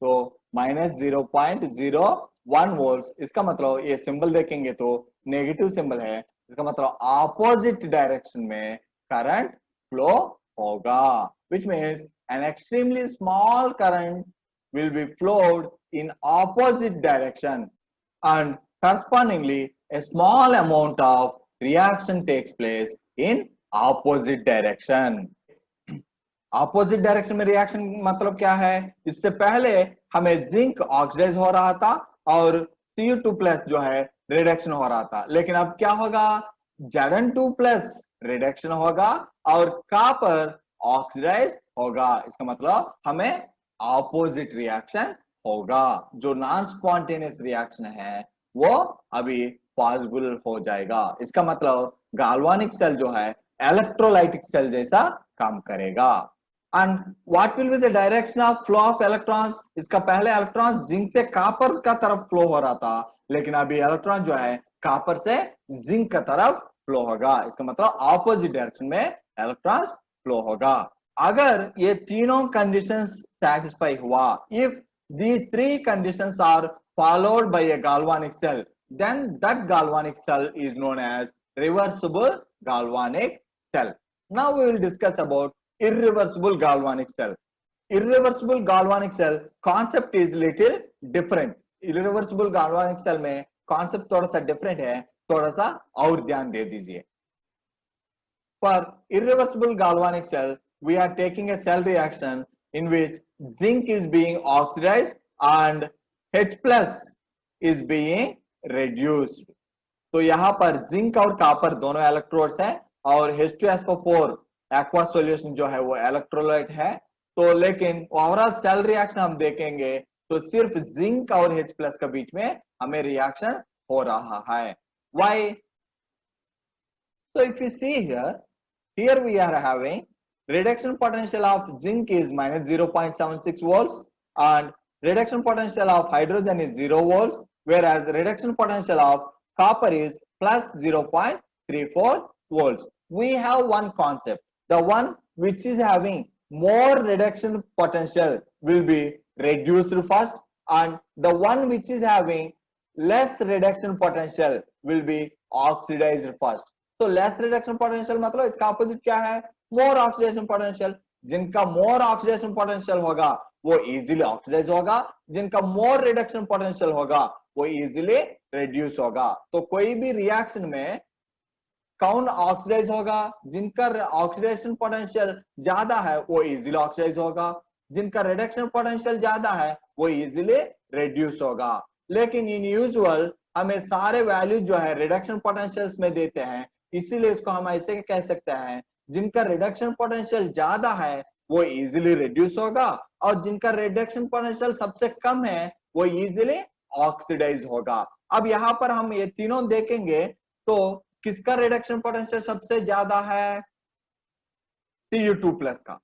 तो माइनस 0.01 वोल्ट. इसका मतलब ये सिंबल देखेंगे तो नेगेटिव सिंबल है, इसका मतलब ऑपोजिट डायरेक्शन में करंट फ्लो होगा, which means an extremely small current will be flowed in opposite direction and correspondingly a small amount of reaction takes place in opposite direction. Opposite direction में reaction मतलब क्या है, इससे पहले हमें zinc oxidise हो रहा था और Cu2 प्लस जो है रिडक्शन हो रहा था, लेकिन अब क्या होगा, Zn2 प्लस रिडक्शन होगा और कॉपर ऑक्सीडाइज होगा. इसका मतलब हमें ऑपोजिट रिएक्शन होगा, जो नॉन स्पॉन्टेनियस रिएक्शन है वो अभी पॉसिबल हो जाएगा. इसका मतलब गाल्वानिक सेल जो है इलेक्ट्रोलाइटिक सेल जैसा काम करेगा. And what will be the direction of flow of electrons? इसका पहले इलेक्ट्रॉन जिंक से कॉपर का तरफ फ्लो हो रहा था, लेकिन अभी इलेक्ट्रॉन जो है कॉपर से जिंक का तरफ फ्लो होगा. इसका मतलब ऑपोजिट डायरेक्शन में इलेक्ट्रॉन्स फ्लो होगा. अगर ये तीनों कंडीशंस सैटिस्फाई हुआ, if these three conditions are followed by a galvanic cell, then that galvanic cell is known as reversible galvanic cell. Now we will discuss about irreversible galvanic cell. Irreversible galvanic cell concept is little different. Irreversible galvanic cell में concept थोड़ा सा different है, थोड़ा सा और ध्यान दे दीजिए. For irreversible galvanic cell, we are taking a cell reaction in which zinc is being oxidized and H plus is being reduced. तो यहाँ पर जिंक और कॉपर दोनों इलेक्ट्रोड्स हैं और H2SO4 एक्वा सॉल्यूशन जो है वो इलेक्ट्रोलाइट है. तो लेकिन ओवरऑल सेल रिएक्शन हम देखेंगे तो सिर्फ जिंक और H प्लस के बीच में हमें रिएक्शन हो रहा है. Why? So if you see here we are having reduction potential of zinc is minus 0.76 volts and reduction potential of hydrogen is 0 volts, whereas reduction potential of copper is plus 0.34 volts. We have one concept. The one which is having more reduction potential will be reduced first and the one which is having less reduction potential will be oxidized first. तो less reduction potential मतलब इसका opposite क्या है, मोर oxidation potential. जिनका मोर oxidation potential होगा वो easily oxidise होगा, जिनका मोर रिडक्शन पोटेंशियल होगा वो इजीली रिड्यूस होगा। तो कोई भी रिएक्शन में कौन ऑक्सीडाइज होगा, जिनका ऑक्सीडेशन पोटेंशियल ज्यादा है वो इजीली ऑक्सीडाइज होगा, जिनका रिडक्शन पोटेंशियल ज्यादा है वो इजीली रिड्यूस होगा। लेकिन इन यूजुअल हमें सारे वैल्यू जो है रिडक्शन पोटेंशियल्स में देते हैं, इसीलिए इसको हम ऐसे कह सकते हैं जिनका रिडक्शन पोटेंशियल ज्यादा है वो इजीली रिड्यूस होगा, और जिनका रिडक्शन पोटेंशियल सबसे कम है वो इजीली ऑक्सीडाइज होगा। अब यहाँ पर हम ये तीनों देखेंगे तो किसका रिडक्शन पोटेंशियल सबसे ज्यादा है, Cu2 प्लस का।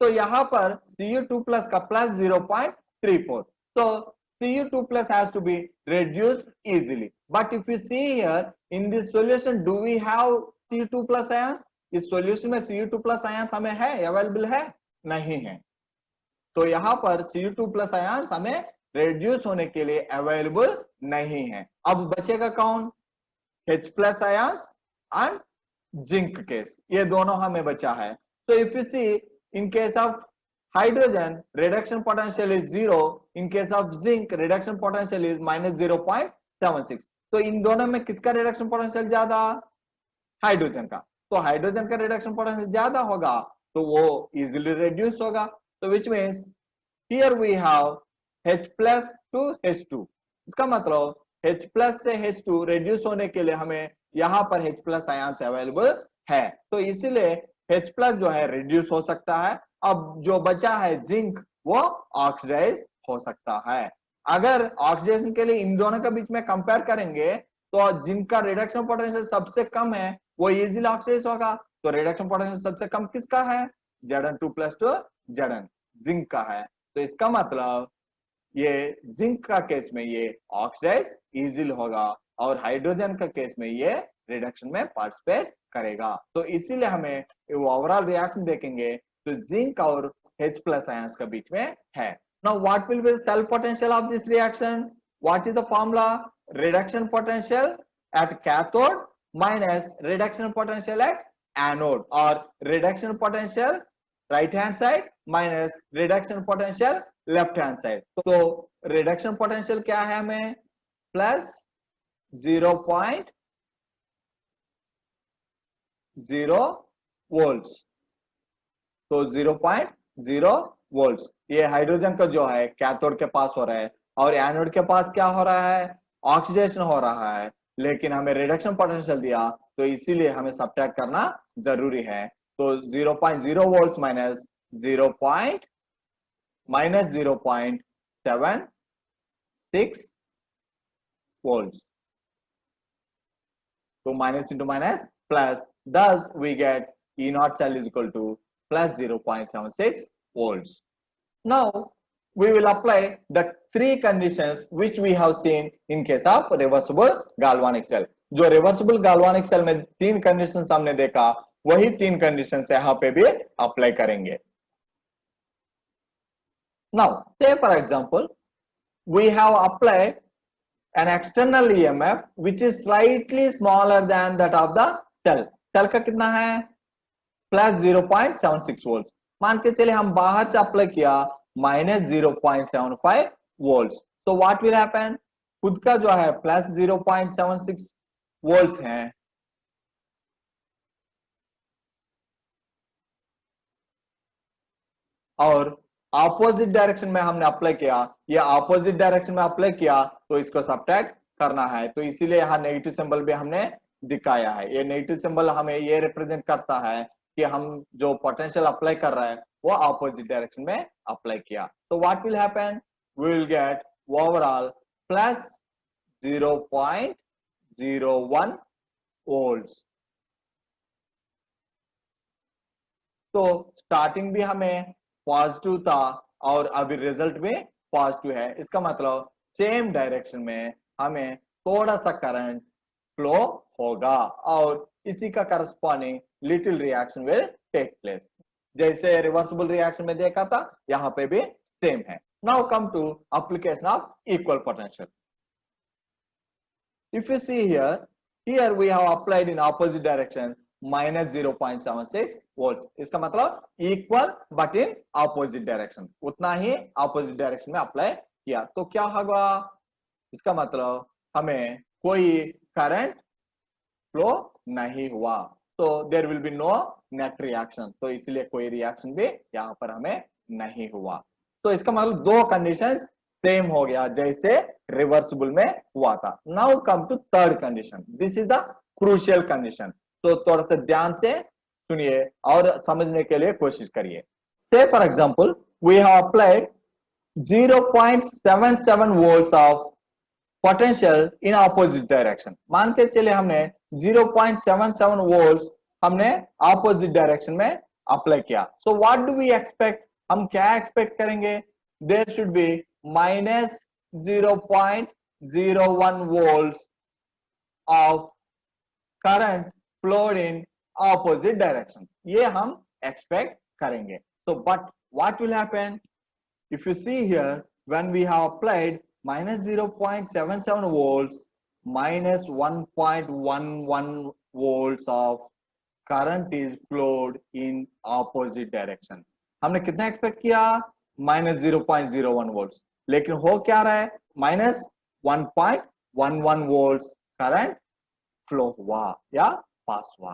तो यहाँ पर Cu2 प्लस का प्लस 0.34, तो Cu2 plus has to be reduced easily. But if you see here in this solution, do we have Cu2 plus ions? इस सॉल्यूशन में Cu2 plus ions हमें है, अवेलेबल है, नहीं है। तो यहाँ पर Cu2 plus ions हमें रेड्यूस होने के लिए अवेलेबल नहीं है। अब बचेगा कौन, H plus ions and zinc case, ये दोनों हमें बचा है। So if you see in case of hydrogen reduction potential is 0, in case of zinc reduction potential is minus 0.76। तो इन दोनों में किसका रिडक्शन पोटेंशियल ज्यादा, हाइड्रोजन का। तो हाइड्रोजन का रिडक्शन पोटेंशियल ज्यादा होगा तो वो इजीली रिड्यूस होगा। तो which means here we have H plus to H2, इसका मतलब H plus से H2 रिड्यूस होने के लिए हमें यहाँ पर H plus आयन अवेलेबल है, तो इसीलिए H plus जो है रिड्यूस हो सकता है। अब जो बचा है जिंक वो ऑक्सीडाइज हो सकता है। अगर ऑक्सीडेशन के लिए इन दोनों के बीच में कंपेयर करेंगे तो जिनका रिडक्शन पोटेंशियल सबसे कम है वो इजीली ऑक्सीडाइज होगा। तो रिडक्शन पोटेंशियल सबसे कम किसका है, Zn2 plus to Zn, zinc का है। तो इसका मतलब ये जिंक का केस में ये ऑक्सीडाइज इजीली होगा और हाइड्रोजन का केस में ये रिडक्शन में पार्टिसिपेट करेगा। तो इसीलिए हमें ओवरऑल रिएक्शन देखेंगे तो जिंक और H plus आयंस के बीच में है। Now what will be the cell potential of this reaction? What is the formula? Reduction potential at cathode minus reduction potential at anode, or reduction potential right hand side minus reduction potential left hand side. तो reduction potential क्या है हमें, plus 0.0 volts. तो 0.0 volts ये hydrogen का जो है cathode के पास हो रहा है और एनोड के पास क्या हो रहा है, ऑक्सीडेशन हो रहा है, लेकिन हमें रिडक्शन पोटेंशियल दिया तो इसीलिए हमें सब्ट्रैक्ट करना जरूरी है। तो 0.0 volts minus 0.76 volts. So minus into minus plus, thus we get E naught cell is equal to plus 0.76 volts. Now we will apply the three conditions which we have seen in case of reversible galvanic cell. जो reversible galvanic cell में तीन conditions हमने देखा वही तीन conditions यहाँ पे भी apply करेंगे। Now, say for example, we have applied an external EMF which is slightly smaller than that of the cell. Cell का कितना है, प्लस 0.76 वोल्ट। मान के चले हम बाहर से अप्लाई किया माइनस 0.75 वोल्ट। तो व्हाट विल हैपन, खुद का जो है प्लस 0.76 वोल्ट है, और ऑपोजिट डायरेक्शन में हमने अप्लाई किया, ये ऑपोजिट डायरेक्शन में अप्लाई किया तो इसको सब्ट्रैक्ट करना है। तो इसीलिए यहाँ नेगेटिव सिंबल भी हमने दिखाया है। ये नेगेटिव सिंबल हमें ये रिप्रेजेंट करता है कि हम जो पोटेंशियल अप्लाई कर रहे हैं वो ऑपोजिट डायरेक्शन में अप्लाई किया। तो what will happen, we will get overall plus 0.01 volts. तो स्टार्टिंग भी हमें पॉजिटिव था और अभी रिजल्ट में पॉजिटिव है, इसका मतलब सेम डायरेक्शन में हमें थोड़ा सा करंट फ्लो होगा और इसी का corresponding little reaction will take place. जैसे रिवर्सिबल रिएक्शन में देखा था यहाँ पे भी सेम है। Now come to application of equal potential. If you see here Here we have applied in opposite direction minus 0.76 volts. इसका मतलब equal but in opposite direction, उतना ही ऑपोजिट डायरेक्शन में अप्लाई किया तो क्या होगा, इसका मतलब हमें कोई करंट फ्लो नहीं हुआ, तो there will be no net reaction, तो इसलिए कोई रिएक्शन भी यहाँ पर हमें नहीं हुआ। तो इसका मतलब दो कंडीशंस सेम हो गया जैसे रिवर्सिबल में हुआ था। Now come to third condition, this is the crucial condition. तो थोड़ा सा ध्यान से सुनिए और समझने के लिए कोशिश करिए। Say for example we have applied 0.77 volts of potential in opposite direction. मान के चले हमने 0.77 वोल्ट्स हमने ऑपोजिट डायरेक्शन में अप्लाई किया। So what do we expect, हम क्या एक्सपेक्ट करेंगे, there should be minus 0.01 volts of current flowed in opposite direction, ये हम एक्सपेक्ट करेंगे। तो but what will happen, if you see here when we have applied minus 0.77 volts minus 1.11 volts of current is flowed in opposite direction, हमने कितना expect किया minus 0.01 volts, लेकिन हो क्या रहा है minus 1.11 volts करंट फ्लो हुआ या पास हुआ।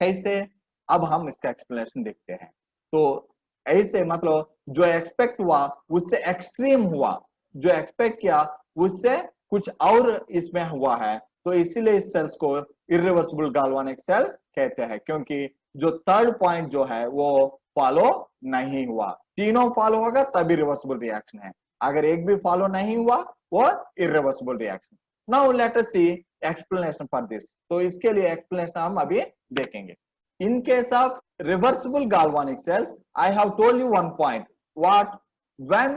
कैसे, अब हम इसका एक्सप्लेनेशन देखते हैं। तो ऐसे मतलब जो एक्सपेक्ट हुआ उससे एक्सट्रीम हुआ, जो एक्सपेक्ट किया उससे कुछ और इसमें हुआ है, तो इसीलिए इस सेल्स को इरिवर्सिबल गाल्वानिक सेल कहते हैं, क्योंकि जो थर्ड पॉइंट जो है वो फॉलो नहीं हुआ। तीनों फॉलो होगा तभी रिवर्सिबल रिएक्शन है, अगर एक भी फॉलो नहीं हुआ वो irreversible reaction. Now let us see explanation for this. तो इसके लिए एक्सप्लेनेशन हम अभी देखेंगे। In case of reversible galvanic cells, I have told you one point. What? When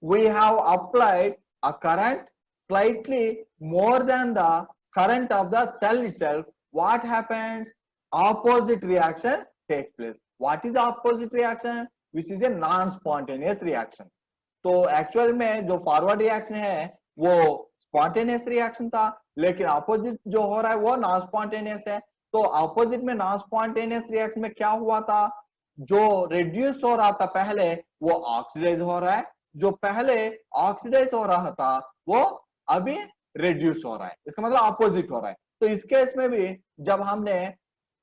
we have applied a current slightly more than the current of the cell itself, what happens? Opposite reaction takes place. What is the opposite reaction? Which is a non-spontaneous reaction. तो actual में जो forward reaction है वो spontaneous reaction था, लेकिन opposite जो हो रहा है वो नॉन स्पॉन्टेनियस है। तो ऑपोजिट में नॉन स्पॉन्टेनियस रिएक्शन में क्या हुआ था, जो रिड्यूस हो रहा था पहले वो ऑक्सीडाइज हो रहा है, जो पहले ऑक्सीडाइज हो रहा था वो अभी रिड्यूस हो रहा है, इसका मतलब ऑपोजिट हो रहा है। तो इस केस में भी जब हमने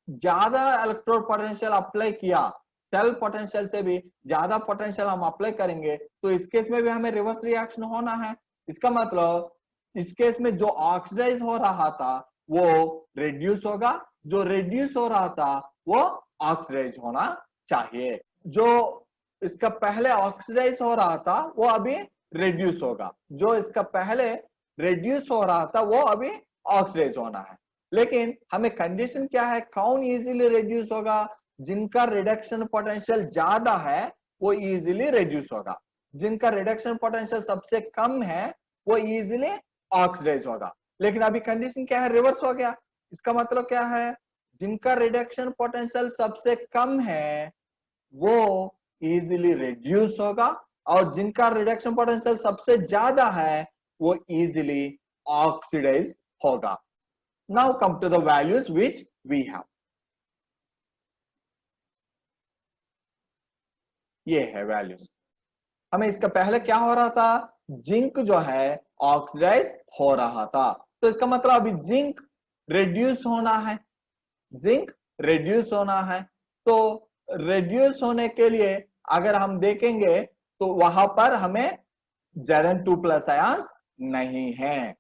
ज्यादा इलेक्ट्रोड पोटेंशियल अप्लाई किया, सेल पोटेंशियल से भी ज्यादा पोटेंशियल हम अप्लाई करेंगे, तो इस केस में भी हमें रिवर्स रिएक्शन होना है। इसका मतलब इस केस में जो ऑक्सीडाइज हो रहा था वो रिड्यूस होगा, जो रिड्यूस हो रहा था वो ऑक्सीडाइज होना चाहिए, जो इसका पहले ऑक्सीडाइज हो रहा था वो अभी रिड्यूस होगा, जो इसका पहले रिड्यूस हो रहा था वो अभी ऑक्सीडाइज होना है। लेकिन हमें कंडीशन क्या है, कौन इजीली रिड्यूस होगा, जिनका रिडक्शन पोटेंशियल ज्यादा है वो इजीली रिड्यूस होगा, जिनका रिडक्शन पोटेंशियल सबसे कम है वो इजीली ऑक्सीडाइज होगा। लेकिन अभी कंडीशन क्या है, रिवर्स हो गया। इसका मतलब क्या है, जिनका रिडक्शन पोटेंशियल सबसे कम है वो इजीली रिड्यूस होगा, और जिनका रिडक्शन पोटेंशियल सबसे ज्यादा है वो इजीली ऑक्सीडाइज होगा। Now come to the values which we have. ये है वैल्यूज। हमें इसका पहले क्या हो रहा था, जिंक जो है ऑक्सीडाइज हो रहा था, तो इसका मतलब अभी जिंक रिड्यूस होना है, जिंक रिड्यूस होना है। तो रिड्यूस होने के लिए अगर हम देखेंगे तो वहां पर हमें Zn2+ आयंस नहीं है,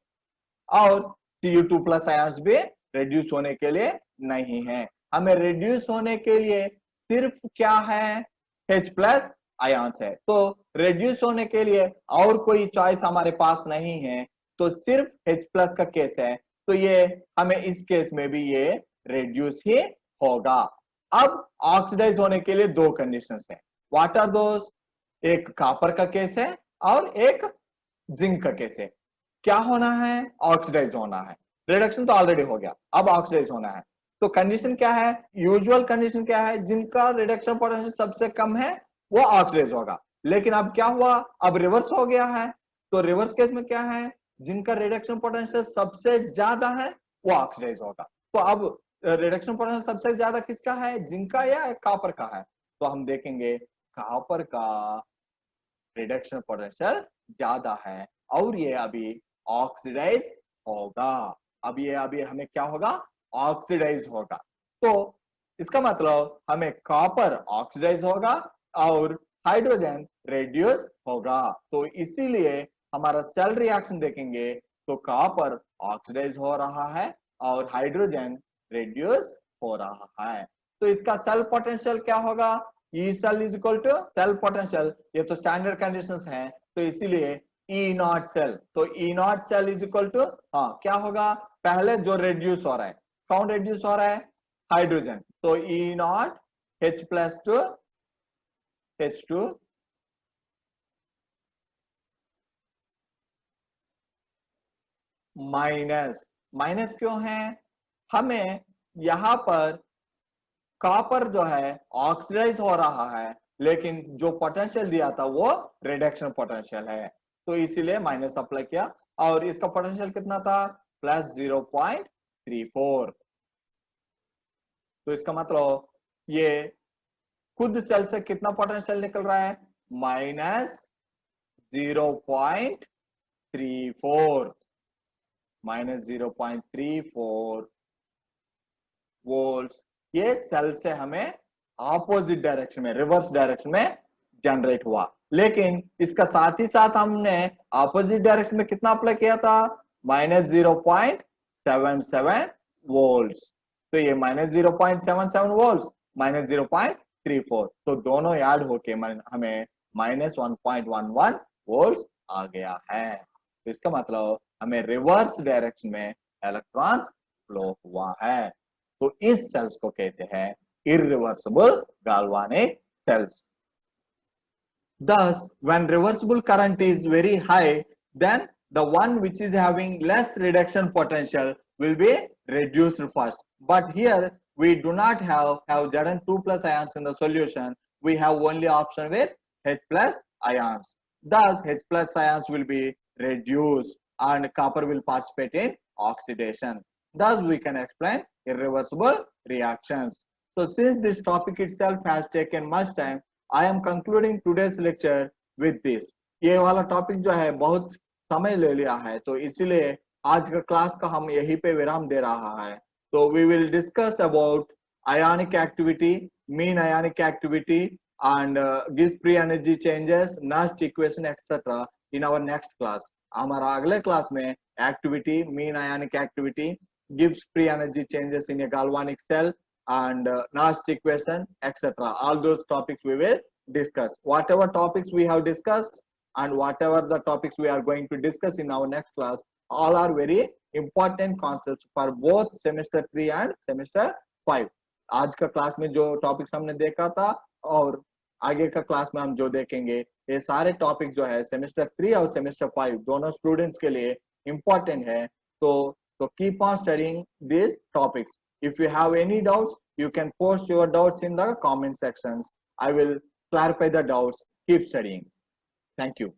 और Cu2+ आयंस भी रिड्यूस होने के लिए नहीं है। हमें रिड्यूस होने के लिए सिर्फ क्या है, H+ आयंस है। तो रिड्यूस होने के लिए और कोई चॉइस हमारे पास नहीं है, तो सिर्फ H+ का केस है, तो ये हमें इस केस में भी ये रिड्यूस ही होगा। अब ऑक्सीडाइज होने के लिए दो कंडीशंस हैं, व्हाट आर दोस, एक कॉपर का केस है और एक जिंक का केस है। क्या होना है, ऑक्सीडाइज होना है। रिडक्शन तो ऑलरेडी हो गया, अब ऑक्सीडाइज होना है। तो कंडीशन क्या है, यूजुअल कंडीशन क्या है, जिनका रिडक्शन पोटेंशियल सबसे कम है वो ऑक्सीडाइज होगा। लेकिन अब क्या हुआ, अब रिवर्स हो गया है। तो रिवर्स केस में क्या है, जिनका रिडक्शन पोटेंशियल सबसे ज्यादा है वो ऑक्सीडाइज होगा। तो अब रिडक्शन पोटेंशियल सबसे ज्यादा किसका है, जिंक का या कॉपर का है? तो हम देखेंगे कॉपर का रिडक्शन पोटेंशियल ज्यादा है और ये अभी ऑक्सीडाइज होगा। अब ये अभी हमें क्या होगा, ऑक्सीडाइज होगा। तो इसका मतलब हमें कॉपर ऑक्सीडाइज होगा और हाइड्रोजन रेड्यूस होगा। तो इसीलिए हमारा सेल रिएक्शन देखेंगे तो कॉपर ऑक्सीडाइज हो रहा है और हाइड्रोजन रेड्यूस हो रहा है। तो इसका सेल पोटेंशियल क्या होगा, E cell is equal to cell potential, ये तो स्टैंडर्ड कंडीशंस हैं, तो इसीलिए ई नॉट सेल, तो E naught cell is equal to हाँ क्या होगा, पहले जो रेड्यूस हो रहा है, कौन रेड्यूस हो रहा है, हाइड्रोजन, तो E naught H plus two H2 minus, minus क्यों है, हमें यहां पर कॉपर जो है ऑक्सीडाइज हो रहा है लेकिन जो पोटेंशियल दिया था वो रिडक्शन पोटेंशियल है, तो इसीलिए माइनस अप्लाई किया और इसका पोटेंशियल कितना था, प्लस 0.34। तो इसका मतलब ये खुद सेल से कितना पोटेंशियल निकल रहा है, माइनस 0.34, माइनस 0.34 वोल्ट। ये सेल से हमें ऑपोजिट डायरेक्शन में, रिवर्स डायरेक्शन में जनरेट हुआ, लेकिन इसका साथ ही साथ हमने ऑपोजिट डायरेक्शन में कितना अप्लाई किया था, माइनस 0.77 वोल्ट। तो ये माइनस 0.77 वोल्ट माइनस 0.34, तो दोनों ऐड होके हमें माइनस 1.11 वोल्ट आ गया है। तो इसका मतलब हमें रिवर्स डायरेक्शन में इलेक्ट्रॉन्स फ्लो हुआ है। तो इस सेल्स को कहते हैं irreversible galvanic cells. Thus, when reversible current is very high, then the one which is having less reduction potential will be reduced first. But here we do not have Zn2 plus ions in the solution. We have only option with H plus ions. Thus, H plus ions will be reduced and copper will participate in oxidation. Thus, we can explain irreversible reactions. So, since this topic itself has taken much time, I am concluding today's lecture with this. ये वाला topic जो है बहुत समय ले लिया है, तो इसीलिए आज का क्लास का हम यहीं पे विराम दे रहा है। तो we will discuss about ionic activity, mean ionic activity, and Gibbs free energy changes, Nernst equation, etc. in our next class. हमारा अगले क्लास में activity, mean ionic activity, Gibbs free energy changes in a galvanic cell, and Nernst equation, etc. All those topics we will discuss. Whatever topics we have discussed and whatever the topics we are going to discuss in our next class, all are very important concepts for both semester 3 and semester 5. आज का class में जो topics हमने देखा था और आगे का क्लास में हम जो देखेंगे, ये सारे टॉपिक जो है सेमेस्टर 3 और सेमेस्टर 5 दोनों स्टूडेंट्स के लिए important है। तो keep on studying these topics. If you have any doubts, you can post your doubts in the comment sections. I will clarify the doubts. Keep studying. Thank you.